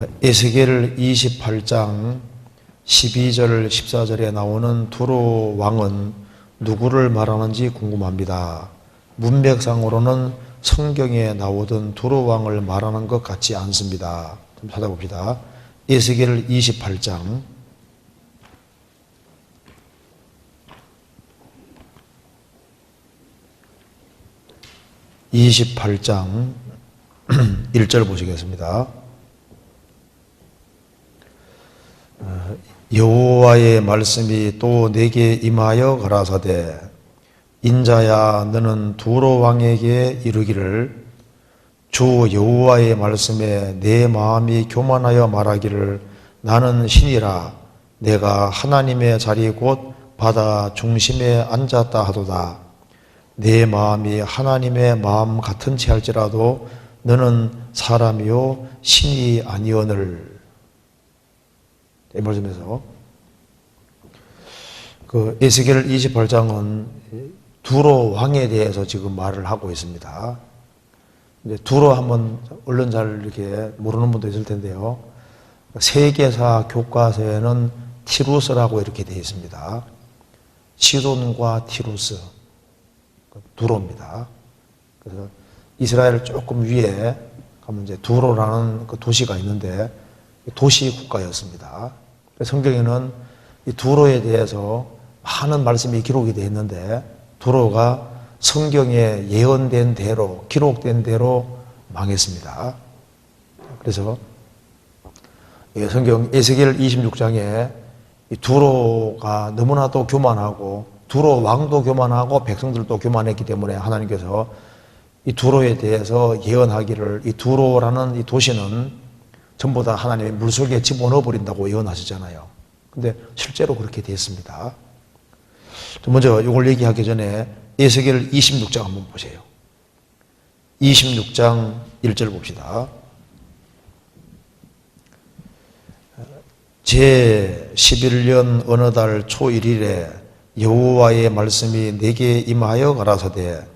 에스겔 28장 12절 14절에 나오는 두로 왕은 누구를 말하는지 궁금합니다. 문맥상으로는 성경에 나오던 두로 왕을 말하는 것 같지 않습니다. 좀 찾아봅시다. 에스겔 28장 1절 보시겠습니다. 여호와의 말씀이 또 내게 임하여 가라사대 인자야 너는 두로 왕에게 이르기를 주 여호와의 말씀에 내 마음이 교만하여 말하기를 나는 신이라 내가 하나님의 자리 곧 바다 중심에 앉았다 하도다. 내 마음이 하나님의 마음 같은지 할지라도 너는 사람이요 신이 아니오늘. 이 말씀에서 에스겔 28장은 두로 왕에 대해서 지금 말을 하고 있습니다. 두로 한번 얼른 잘 이렇게 모르는 분도 있을 텐데요. 세계사 교과서에는 티루스라고 이렇게 되어 있습니다. 시돈과 티루스, 두로입니다. 그래서 이스라엘 조금 위에 가면 이제 두로라는 그 도시가 있는데 도시 국가였습니다. 성경에는 이 두로에 대해서 많은 말씀이 기록이 되어 있는데 두로가 성경에 예언된 대로 기록된 대로 망했습니다. 그래서 성경 에스겔 26장에 이 두로가 너무나도 교만하고 두로 왕도 교만하고 백성들도 교만했기 때문에 하나님께서 이 두로에 대해서 예언하기를 이 두로라는 이 도시는 전부 다 하나님의 물속에 집어넣어 버린다고 예언하시잖아요. 근데 실제로 그렇게 됐습니다. 먼저 이걸 얘기하기 전에 에스겔 26장 한번 보세요. 26장 1절 봅시다. 제 11년 어느 달 초 1일에 여호와의 말씀이 내게 임하여 가라사대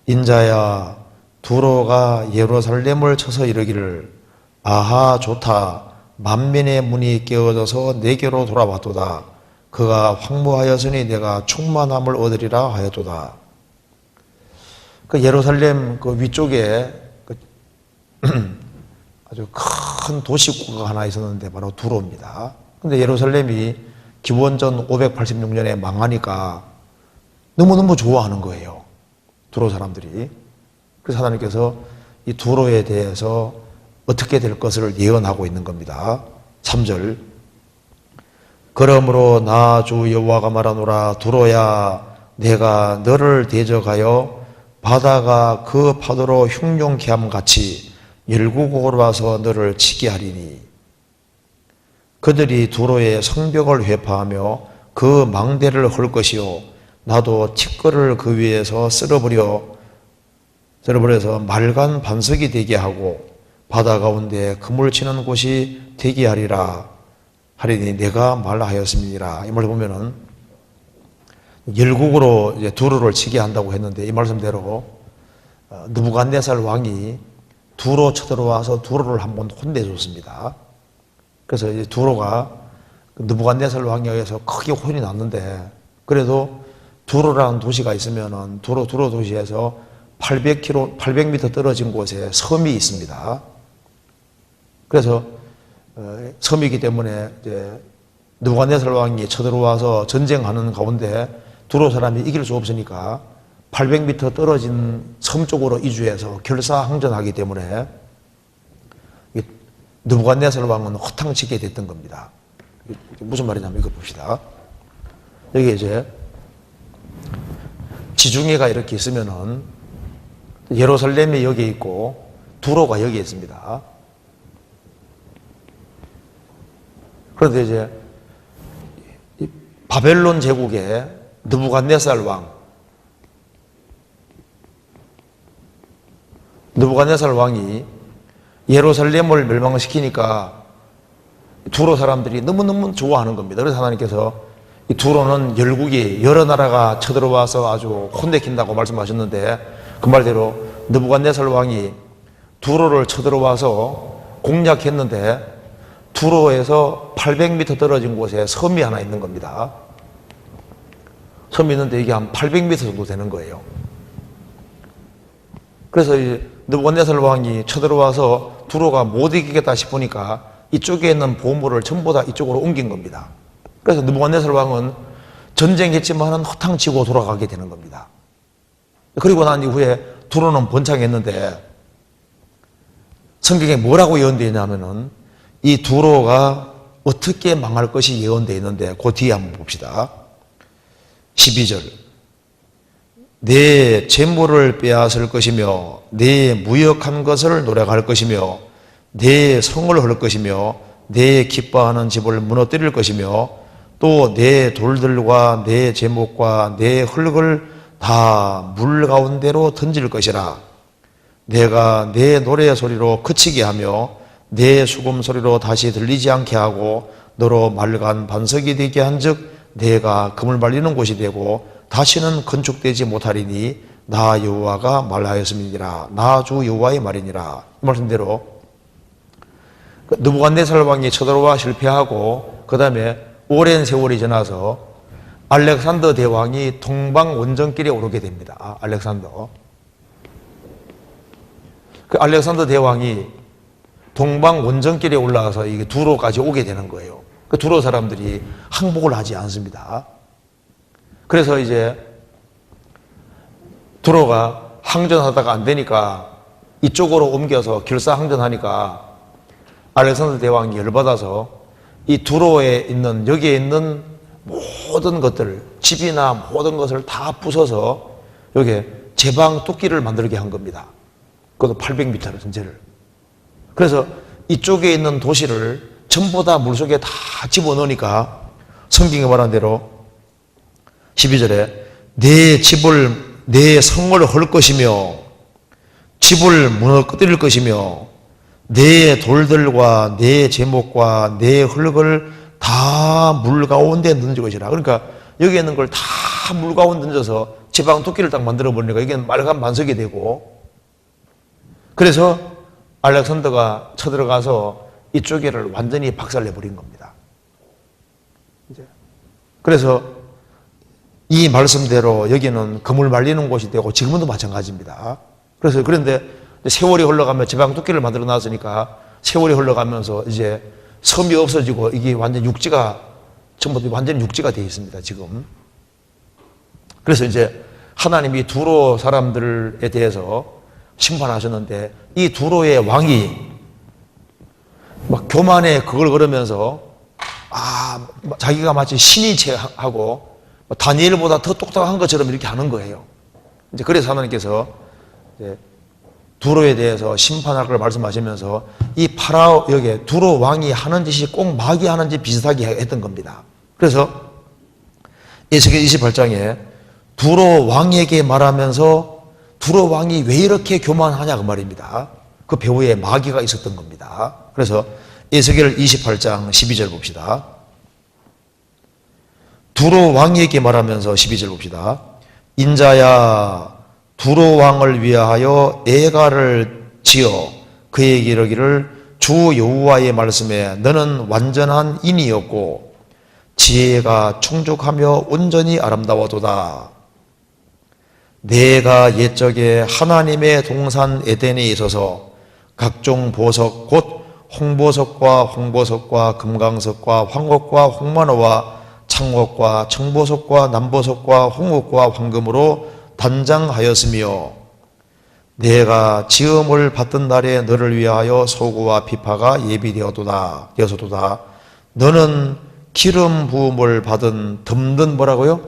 인자야 두로가 예루살렘을 쳐서 이르기를 아하 좋다 만민의 문이 깨어져서 내게로 돌아왔도다 그가 황무하였으니 내가 충만함을 얻으리라 하였도다. 그 예루살렘 그 위쪽에 아주 큰 도시구가 하나 있었는데 바로 두로입니다. 근데 예루살렘이 기원전 586년에 망하니까 너무너무 좋아하는 거예요. 두로 사람들이. 그래서 하나님께서 이 두로에 대해서 어떻게 될 것을 예언하고 있는 겁니다. 3절 그러므로 나 주 여호와가 말하노라 두로야 내가 너를 대적하여 바다가 그 파도로 흉룡케 함같이 열국으로 와서 너를 치게 하리니 그들이 두로의 성벽을 회파하며 그 망대를 헐 것이요 나도 티끌을 그 위에서 쓸어버려서 맑은 반석이 되게 하고 바다 가운데 그물 치는 곳이 되게 하리라 하리니 내가 말하였음이니라. 이 말을 보면은 열국으로 이제 두로를 치게 한다고 했는데 이 말씀대로 느부갓네살 왕이 두로 쳐들어와서 두로를 한번 혼내줬습니다. 그래서 이제 두로가 느부갓네살 왕에 의해서 크게 혼이 났는데 그래도 두로라는 도시가 있으면은 두로 도시에서 800m 떨어진 곳에 섬이 있습니다. 그래서 섬이기 때문에 이제 느부갓네살 왕이 쳐들어와서 전쟁하는 가운데 두로 사람이 이길 수 없으니까 800m 떨어진 섬 쪽으로 이주해서 결사항전하기 때문에 느부갓네살 왕은 허탕치게 됐던 겁니다. 무슨 말이냐면 이거 봅시다. 여기 이제 지중해가 이렇게 있으면은 예루살렘이 여기 있고 두로가 여기 있습니다. 그런데 이제 바벨론 제국의 느부갓네살 왕이 예루살렘을 멸망시키니까 두로 사람들이 너무너무 좋아하는 겁니다. 그래서 하나님께서 이 두로는 열국이 여러 나라가 쳐들어와서 아주 혼내킨다고 말씀하셨는데 그 말대로 느부갓네살 왕이 두로를 쳐들어와서 공략했는데 두로에서 800m 떨어진 곳에 섬이 하나 있는 겁니다. 섬이 있는데 이게 한 800m 정도 되는 거예요. 그래서 느부갓네살 왕이 쳐들어와서 두로가 못 이기겠다 싶으니까 이쪽에 있는 보물을 전부 다 이쪽으로 옮긴 겁니다. 그래서 느부갓네살 왕은 전쟁했지만은 허탕치고 돌아가게 되는 겁니다. 그리고 난 이후에 두로는 번창했는데 성경에 뭐라고 예언되어 있냐면은 이 두로가 어떻게 망할 것이 예언되어 있는데 그 뒤에 한번 봅시다. 12절. 내 재물을 빼앗을 것이며 내 무역한 것을 노력할 것이며 내 성을 헐 것이며 내 기뻐하는 집을 무너뜨릴 것이며 또 내 돌들과 내 제목과 내 흙을 다 물 가운데로 던질 것이라. 내가 내 노래 소리로 그치게 하며 내 수금 소리로 다시 들리지 않게 하고 너로 맑은 반석이 되게 한즉 내가 금을 말리는 곳이 되고 다시는 건축되지 못하리니 나 여호와가 말하였음이니라. 나 주 여호와의 말이니라. 이 말씀대로 느부갓네살 왕이 쳐들어와 실패하고 그 다음에 오랜 세월이 지나서 알렉산더 대왕이 동방 원정길에 오르게 됩니다. 알렉산더. 그 알렉산더 대왕이 동방 원정길에 올라가서 이게 두로까지 오게 되는 거예요. 그 두로 사람들이 항복을 하지 않습니다. 그래서 이제 두로가 항전하다가 안 되니까 이쪽으로 옮겨서 결사항전하니까 알렉산더 대왕이 열받아서 이 두로에 있는 여기에 있는 모든 것들 집이나 모든 것을 다 부숴서 여기에 제방 뚝기를 만들게 한 겁니다. 그것도 800m 전체를. 그래서 이쪽에 있는 도시를 전부 다 물속에 다 집어넣으니까 성경에 말한 대로 12절에 내 집을 내 성을 헐 것이며 집을 무너뜨릴 것이며 내 돌들과 내 제목과 내 흙을 다 물 가운데 던질 것이라. 그러니까 여기 있는 걸 다 물 가운데 던져서 지방 토끼를 딱 만들어 버리니까 이게 맑은 반석이 되고, 그래서 알렉산더가 쳐들어가서 이쪽에를 완전히 박살내 버린 겁니다. 그래서 이 말씀대로 여기는 금을 말리는 곳이 되고 지금도 마찬가지입니다. 그래서 그런데 세월이 흘러가면 지방 토끼를 만들어 놨으니까 세월이 흘러가면서 이제 섬이 없어지고 이게 완전 육지가 전부 완전 육지가 되어 있습니다, 지금. 그래서 이제 하나님이 두로 사람들에 대해서 심판하셨는데 이 두로의 왕이 막 교만에 그걸 걸으면서 자기가 마치 신이 하고 다니엘보다 더 똑똑한 것처럼 이렇게 하는 거예요. 이제 그래서 하나님께서 이제 두로에 대해서 심판할 걸 말씀하시면서 이 파라오 여기에 두로 왕이 하는 짓이 꼭 마귀 하는 짓 비슷하게 했던 겁니다. 그래서 에스겔 28장에 두로 왕에게 말하면서 두로 왕이 왜 이렇게 교만하냐 그 말입니다. 그 배후에 마귀가 있었던 겁니다. 그래서 에스겔 28장 12절 봅시다. 두로 왕에게 말하면서 12절 봅시다. 인자야 두로 왕을 위하여 애가를 지어 그에게 이르기를 주 여호와의 말씀에 너는 완전한 인이었고 지혜가 충족하며 온전히 아름다워도다. 내가 옛적에 하나님의 동산 에덴에 있어서 각종 보석 곧 홍보석과 홍보석과 금강석과 황옥과 홍만호와 창옥과 청보석과 남보석과 홍옥과 황금으로 단장하였으며 내가 지음을 받던 날에 너를 위하여 소고와 비파가 예비되었도다. 너는 기름 부음을 받은 듬든 뭐라고요?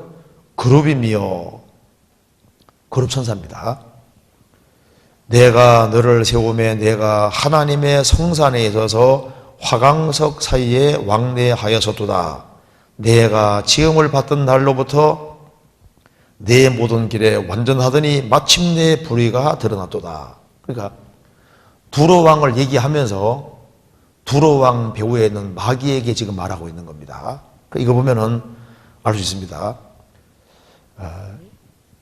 그룹이며 그룹 천사입니다. 내가 너를 세우매 내가 하나님의 성산에 있어서 화강석 사이에 왕래하였었도다. 내가 지음을 받던 날로부터 내 모든 길에 완전하더니 마침내 불의가 드러났도다. 그러니까 두로 왕을 얘기하면서 두로 왕 배후에 있는 마귀에게 지금 말하고 있는 겁니다. 이거 보면은 알 수 있습니다.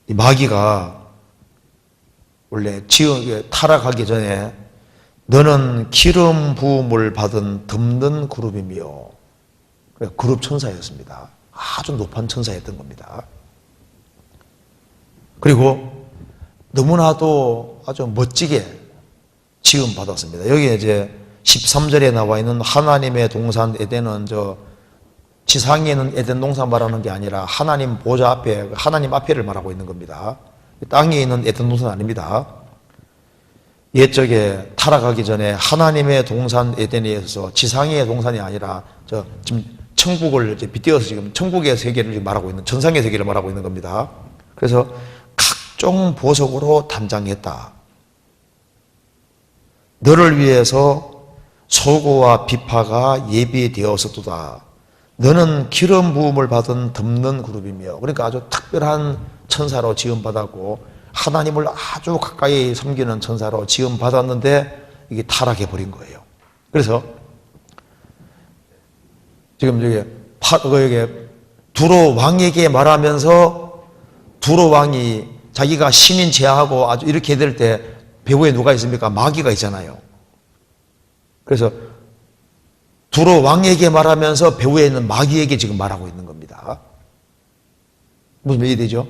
이 마귀가 원래 타락하기 전에 너는 기름 부음을 받은 덮는 그룹이며, 그룹 천사였습니다. 아주 높은 천사였던 겁니다. 그리고 너무나도 아주 멋지게 지음받았습니다. 여기 이제 13절에 나와 있는 하나님의 동산 에덴은 지상에 있는 에덴 동산 말하는 게 아니라 하나님 보좌 앞에, 하나님 앞에를 말하고 있는 겁니다. 땅에 있는 에덴 동산 아닙니다. 옛적에 타락하기 전에 하나님의 동산 에덴에 있어서 지상의 동산이 아니라 지금 천국을 이제 빗대어서 지금 천국의 세계를 지금 말하고 있는, 전상의 세계를 말하고 있는 겁니다. 그래서 각종 보석으로 단장했다. 너를 위해서 소고와 비파가 예비되었었도다. 너는 기름 부음을 받은 덮는 그룹이며, 그러니까 아주 특별한 천사로 지음받았고 하나님을 아주 가까이 섬기는 천사로 지음받았는데 이게 타락해버린 거예요. 그래서 지금 여기 두로 왕에게 말하면서 두로 왕이 자기가 신인 제하고 아주 이렇게 될 때 배후에 누가 있습니까? 마귀가 있잖아요. 그래서 두로 왕에게 말하면서 배후에 있는 마귀에게 지금 말하고 있는 겁니다. 무슨 얘기 되죠?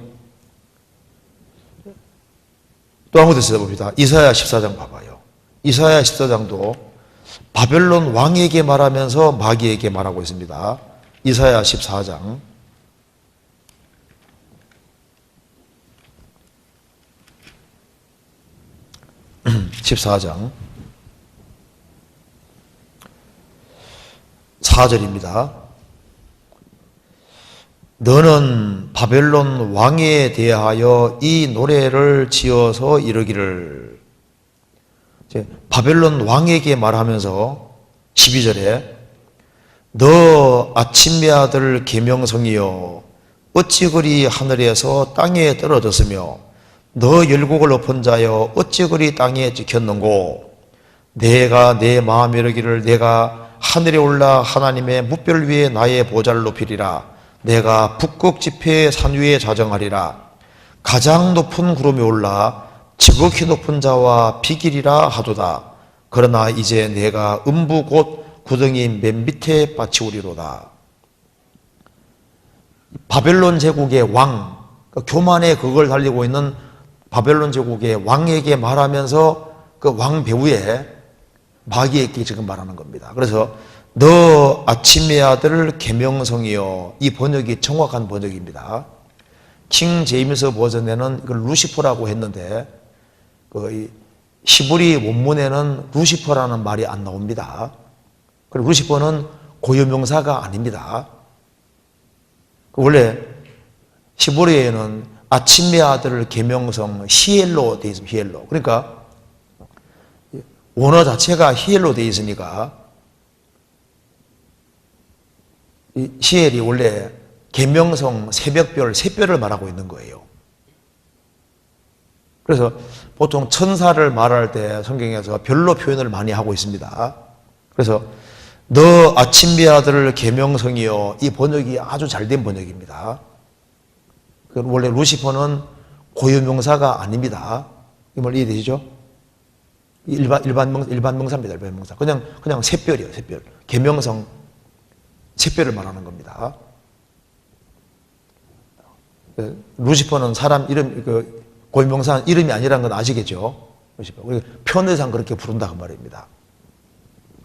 또 한 군데 찾아봅시다. 이사야 14장 봐봐요. 이사야 14장도 바벨론 왕에게 말하면서 마귀에게 말하고 있습니다. 이사야 14장 14장 4절입니다. 너는 바벨론 왕에 대하여 이 노래를 지어서 이르기를. 바벨론 왕에게 말하면서 12절에 너 아침의 아들 계명성이여 어찌 그리 하늘에서 땅에 떨어졌으며 너 열국을 엎은 자여 어찌 그리 땅에 찍혔는고. 내가 내 마음에 이르기를 내가 하늘에 올라 하나님의 뭇별 위에 나의 보좌를 높이리라. 내가 북극 지폐의 산 위에 자정하리라. 가장 높은 구름에 올라 지극히 높은 자와 비기리라 하도다. 그러나 이제 내가 음부 곧 구덩이 맨 밑에 빠치우리로다. 바벨론 제국의 왕, 교만의 그걸 달리고 있는 바벨론 제국의 왕에게 말하면서 그 왕 배후에 마귀에게 지금 말하는 겁니다. 그래서 너 아침의 아들 계명성이여, 이 번역이 정확한 번역입니다. 킹 제임스 버전에는 이걸 루시퍼라고 했는데 그 히브리 원문에는 루시퍼라는 말이 안 나옵니다. 그리고 루시퍼는 고유명사가 아닙니다. 원래 히브리에는 아침의 아들 계명성 히엘로 되어 있습니다. 히엘로. 그러니까 원어 자체가 히엘로 되어 있으니까 이 히엘이 원래 계명성 새벽별, 새별을 말하고 있는 거예요. 그래서 보통 천사를 말할 때 성경에서 별로 표현을 많이 하고 있습니다. 그래서 너 아침의 아들 계명성이여, 이 번역이 아주 잘된 번역입니다. 원래 루시퍼는 고유명사가 아닙니다. 이 말 이해되시죠? 일반 명사입니다. 일반 명사. 그냥 새별이에요. 새별. 계명성 새별을 말하는 겁니다. 루시퍼는 사람 이름, 고유명사 이름이 아니라는 건 아시겠죠? 루시퍼. 편의상 그렇게 부른다 그 말입니다.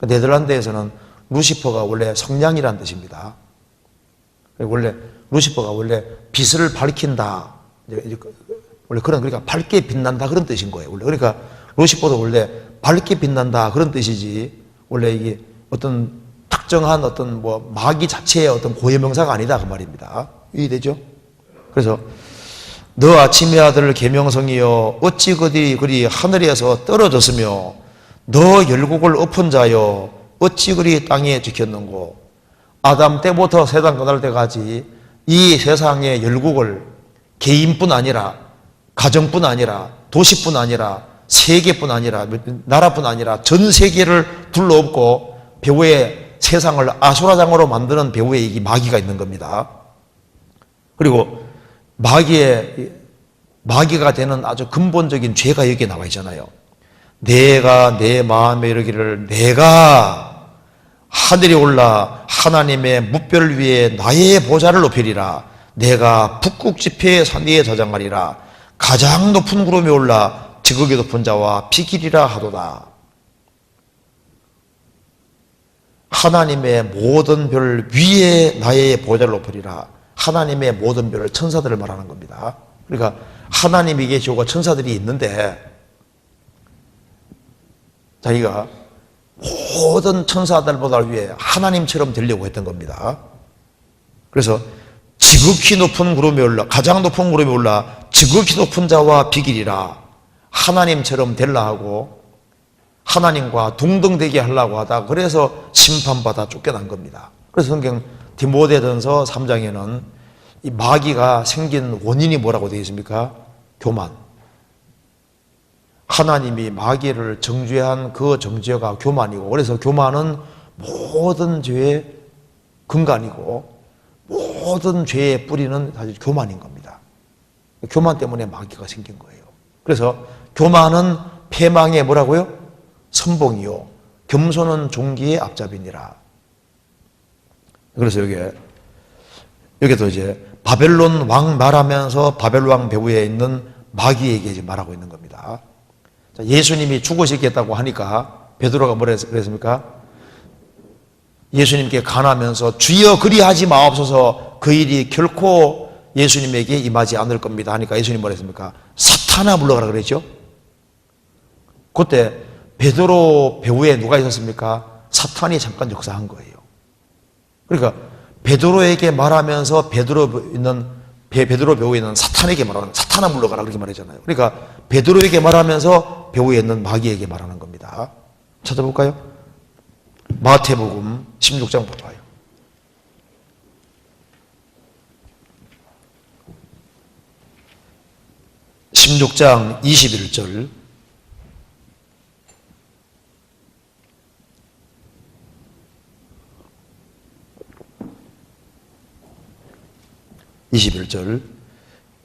네덜란드에서는 루시퍼가 원래 성냥이라는 뜻입니다. 원래 루시퍼가 원래 빛을 밝힌다. 원래 그러니까 밝게 빛난다 그런 뜻인 거예요. 원래 그러니까 루시퍼도 원래 밝게 빛난다 그런 뜻이지 원래 이게 어떤 특정한 어떤 마귀 자체의 어떤 고유명사가 아니다 그 말입니다. 이해되죠? 그래서 너 아침의 아들 계명성이여 어찌 그리 하늘에서 떨어졌으며 너 열국을 엎은 자여 어찌 그리 땅에 지켰는고. 아담 때부터 세상 끝날 때까지 이 세상의 열국을 개인뿐 아니라 가정뿐 아니라 도시뿐 아니라 세계뿐 아니라 나라뿐 아니라 전 세계를 둘러엎고 배후에 세상을 아수라장으로 만드는 배후에 이 마귀가 있는 겁니다. 그리고 마귀가 되는 아주 근본적인 죄가 여기에 나와 있잖아요. 내가 내 마음에 이르기를 내가 하늘에 올라 하나님의 뭇별 위에 나의 보좌를 높이리라. 내가 북극 지폐의 산 위에 저장하리라. 가장 높은 구름에 올라 지극히 높은 자와 비키리라 하도다. 하나님의 모든 별 위에 나의 보좌를 높이리라. 하나님의 모든 별을 천사들을 말하는 겁니다. 그러니까 하나님이 계시고 천사들이 있는데 자기가 모든 천사들보다 위에 하나님처럼 되려고 했던 겁니다. 그래서 지극히 높은 구름에 올라 가장 높은 구름에 올라 지극히 높은 자와 비기리라. 하나님처럼 되려 하고 하나님과 동등되게 하려고 하다 그래서 심판받아 쫓겨난 겁니다. 그래서 성경 디모데전서 3장에는 이 마귀가 생긴 원인이 뭐라고 되어 있습니까? 교만. 하나님이 마귀를 정죄한 그 정죄가 교만이고, 그래서 교만은 모든 죄의 근간이고 모든 죄의 뿌리는 사실 교만인 겁니다. 교만 때문에 마귀가 생긴 거예요. 그래서 교만은 패망의 뭐라고요? 선봉이요 겸손은 종기의 앞잡이니라. 그래서 여기도 이제 바벨론 왕 말하면서 바벨론 왕 배후에 있는 마귀에게 이제 말하고 있는 겁니다. 자, 예수님이 죽으시겠다고 하니까 베드로가 뭐라 그랬습니까? 예수님께 간하면서 주여 그리하지 마옵소서, 그 일이 결코 예수님에게 임하지 않을 겁니다 하니까 예수님 뭐라 했습니까? 사탄아 물러가라 그랬죠. 그때 베드로 배후에 누가 있었습니까? 사탄이 잠깐 역사한 거예요. 그러니까 베드로에게 말하면서 베드로 배후에 있는 사탄에게 말하는, 사탄아 물러가라 그렇게 말했잖아요. 그러니까 베드로에게 말하면서 배후에 있는 마귀에게 말하는 겁니다. 찾아볼까요? 마태복음 16장 봐봐요. 16장 21절.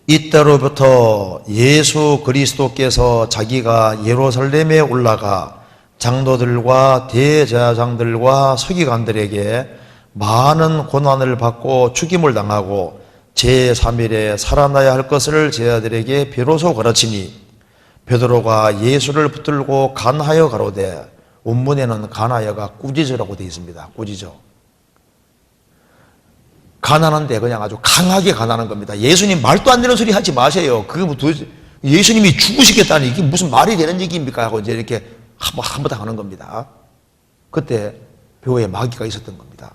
이때로부터 예수 그리스도께서 자기가 예루살렘에 올라가 장로들과 대제사장들과 서기관들에게 많은 고난을 받고 죽임을 당하고 제3일에 살아나야 할 것을 제자들에게 비로소 가르치니, 베드로가 예수를 붙들고 간하여 가로되, 원문에는 간하여가 꾸짖으라고 되어 있습니다. 꾸짖어. 간하는데 그냥 아주 강하게 간하는 겁니다. 예수님 말도 안 되는 소리 하지 마세요. 그게 뭐 도대체 예수님이 죽으시겠다니 이게 무슨 말이 되는 얘기입니까? 하고 이제 이렇게 한바탕 하는 겁니다. 그때 배후에 마귀가 있었던 겁니다.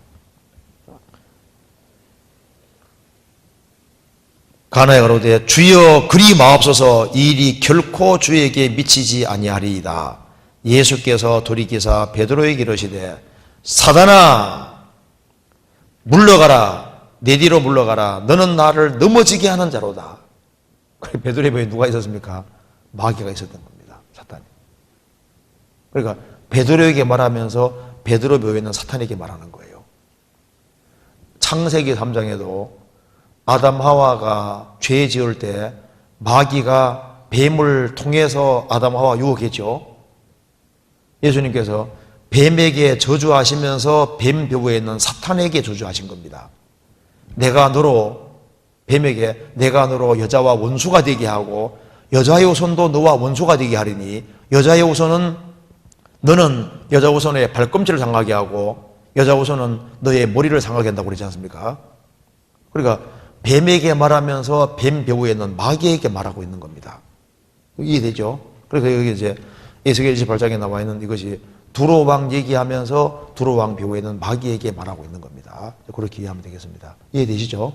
간하여 가로되 주여 그리 마옵소서, 이 일이 결코 주에게 미치지 아니하리이다. 예수께서 돌이키사 베드로에게 이르시되 사단아 물러가라, 내 뒤로 물러가라, 너는 나를 넘어지게 하는 자로다. 그래 베드로의 배후에 누가 있었습니까? 마귀가 있었던 겁니다. 사탄이. 그러니까 베드로에게 말하면서 베드로 배후에 있는 사탄에게 말하는 거예요. 창세기 3장에도 아담 하와가 죄 지을 때 마귀가 뱀을 통해서 아담 하와 유혹했죠. 예수님께서 뱀에게 저주하시면서 뱀 배후에 있는 사탄에게 저주하신 겁니다. 뱀에게 내가 너로 여자와 원수가 되게 하고 여자의 후손도 너와 원수가 되게 하리니, 여자의 후손은 너는 여자 후손의 발꿈치를 상하게 하고 여자 후손은 너의 머리를 상하게 한다고 그러지 않습니까? 그러니까 뱀에게 말하면서 뱀 배후에 있는 마귀에게 말하고 있는 겁니다. 이해되죠? 그래서 여기 이제 에스겔 28장에 나와 있는 이것이 두로 왕 얘기하면서 두로 왕 배후에 있는 마귀에게 말하고 있는 겁니다. 그렇게 이해하면 되겠습니다. 이해되시죠?